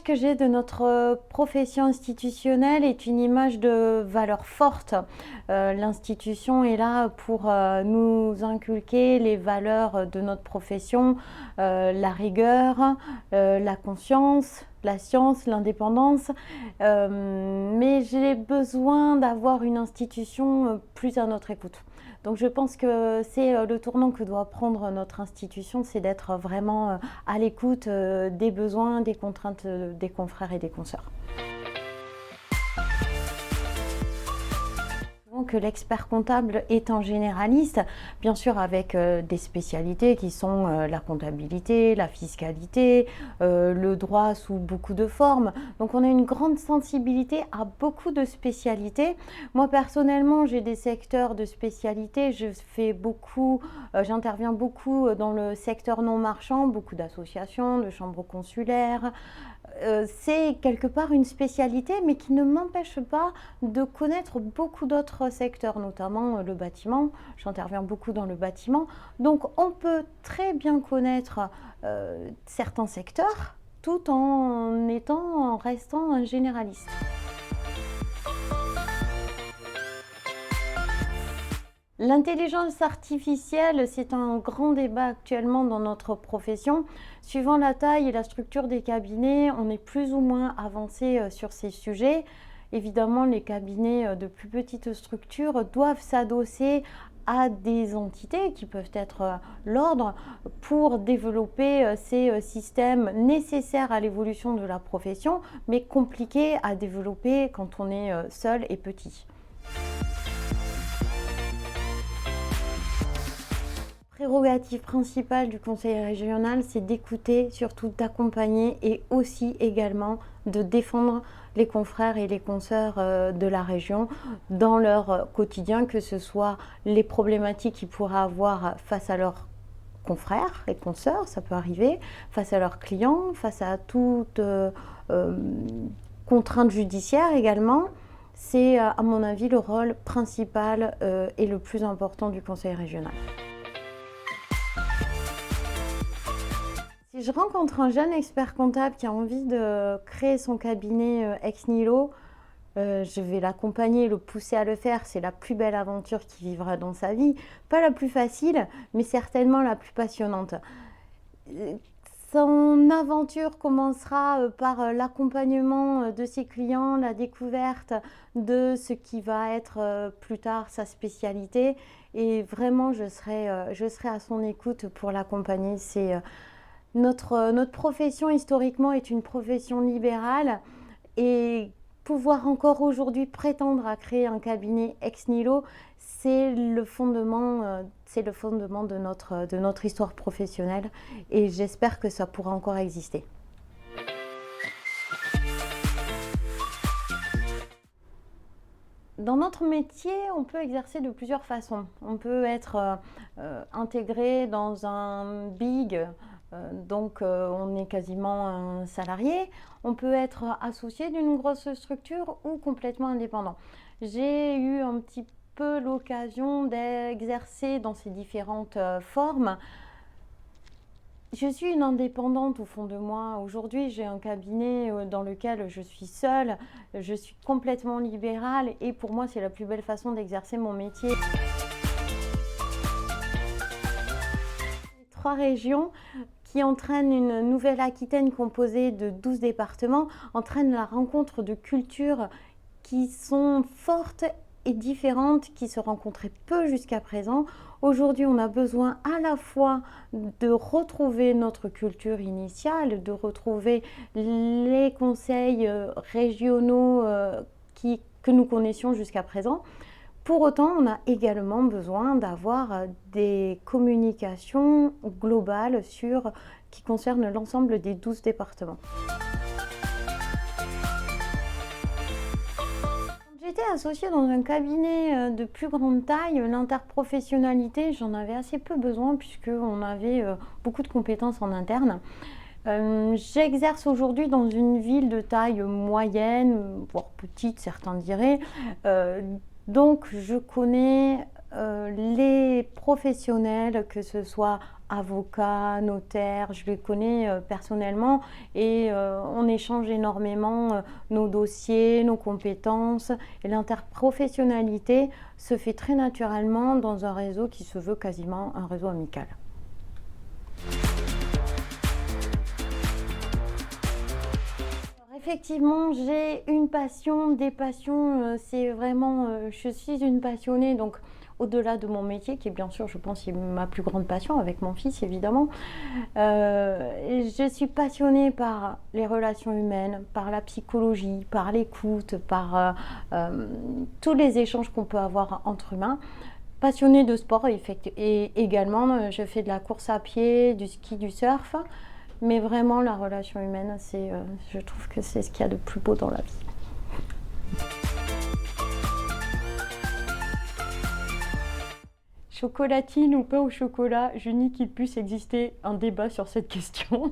L'image que j'ai de notre profession institutionnelle est une image de valeur forte. L'institution est là pour nous inculquer les valeurs de notre profession, la rigueur, la conscience, la science, l'indépendance. Mais j'ai besoin d'avoir une institution plus à notre écoute. Donc je pense que c'est le tournant que doit prendre notre institution, c'est d'être vraiment à l'écoute des besoins, des contraintes des confrères et des consoeurs. Que l'expert comptable est un généraliste, bien sûr avec des spécialités qui sont la comptabilité, la fiscalité, le droit sous beaucoup de formes. Donc on a une grande sensibilité à beaucoup de spécialités. Moi personnellement, j'ai des secteurs de spécialité. J'interviens beaucoup dans le secteur non marchand, beaucoup d'associations, de chambres consulaires. C'est quelque part une spécialité, mais qui ne m'empêche pas de connaître beaucoup d'autres secteurs, notamment le bâtiment. J'interviens beaucoup dans le bâtiment. Donc on peut très bien connaître certains secteurs tout en restant un généraliste. L'intelligence artificielle, c'est un grand débat actuellement dans notre profession. Suivant la taille et la structure des cabinets, on est plus ou moins avancé sur ces sujets. Évidemment, les cabinets de plus petite structure doivent s'adosser à des entités qui peuvent être l'ordre pour développer ces systèmes nécessaires à l'évolution de la profession, mais compliqués à développer quand on est seul et petit. La prérogative principale du conseil régional, c'est d'écouter, surtout d'accompagner et aussi également de défendre les confrères et les consoeurs de la région dans leur quotidien, que ce soit les problématiques qu'ils pourraient avoir face à leurs confrères et consoeurs, ça peut arriver, face à leurs clients, face à toute contrainte judiciaire également. C'est à mon avis le rôle principal et le plus important du conseil régional. Si je rencontre un jeune expert comptable qui a envie de créer son cabinet ex nihilo, je vais l'accompagner, le pousser à le faire. C'est la plus belle aventure qu'il vivra dans sa vie. Pas la plus facile, mais certainement la plus passionnante. Son aventure commencera par l'accompagnement de ses clients, la découverte de ce qui va être plus tard sa spécialité. Et vraiment, je serai à son écoute pour l'accompagner. Notre profession historiquement est une profession libérale et pouvoir encore aujourd'hui prétendre à créer un cabinet ex nihilo, c'est le fondement de notre histoire professionnelle et j'espère que ça pourra encore exister. Dans notre métier, on peut exercer de plusieurs façons. On peut être intégré dans un big, donc on est quasiment un salarié. On peut être associé d'une grosse structure ou complètement indépendant. J'ai eu un petit peu l'occasion d'exercer dans ces différentes formes. Je suis une indépendante au fond de moi. Aujourd'hui, j'ai un cabinet dans lequel je suis seule. Je suis complètement libérale et pour moi, c'est la plus belle façon d'exercer mon métier. 3 régions qui entraînent une Nouvelle-Aquitaine composée de 12 départements, entraînent la rencontre de cultures qui sont fortes et différentes, qui se rencontraient peu jusqu'à présent. Aujourd'hui, on a besoin à la fois de retrouver notre culture initiale, de retrouver les conseils régionaux que nous connaissions jusqu'à présent. Pour autant, on a également besoin d'avoir des communications globales qui concernent l'ensemble des 12 départements. J'étais associée dans un cabinet de plus grande taille, l'interprofessionnalité, j'en avais assez peu besoin puisqu'on avait beaucoup de compétences en interne. J'exerce aujourd'hui dans une ville de taille moyenne, voire petite, certains diraient. Donc je connais les professionnels, que ce soit avocats, notaires, je les connais personnellement et on échange énormément nos dossiers, nos compétences et l'interprofessionnalité se fait très naturellement dans un réseau qui se veut quasiment un réseau amical. Effectivement, j'ai une passion, des passions, c'est vraiment, je suis une passionnée, donc au-delà de mon métier, qui est bien sûr, je pense, ma plus grande passion avec mon fils, évidemment. Je suis passionnée par les relations humaines, par la psychologie, par l'écoute, par tous les échanges qu'on peut avoir entre humains. Passionnée de sport, et également, je fais de la course à pied, du ski, du surf. Mais vraiment, la relation humaine, je trouve que c'est ce qu'il y a de plus beau dans la vie. Chocolatine ou pas au chocolat, je nie qu'il puisse exister un débat sur cette question.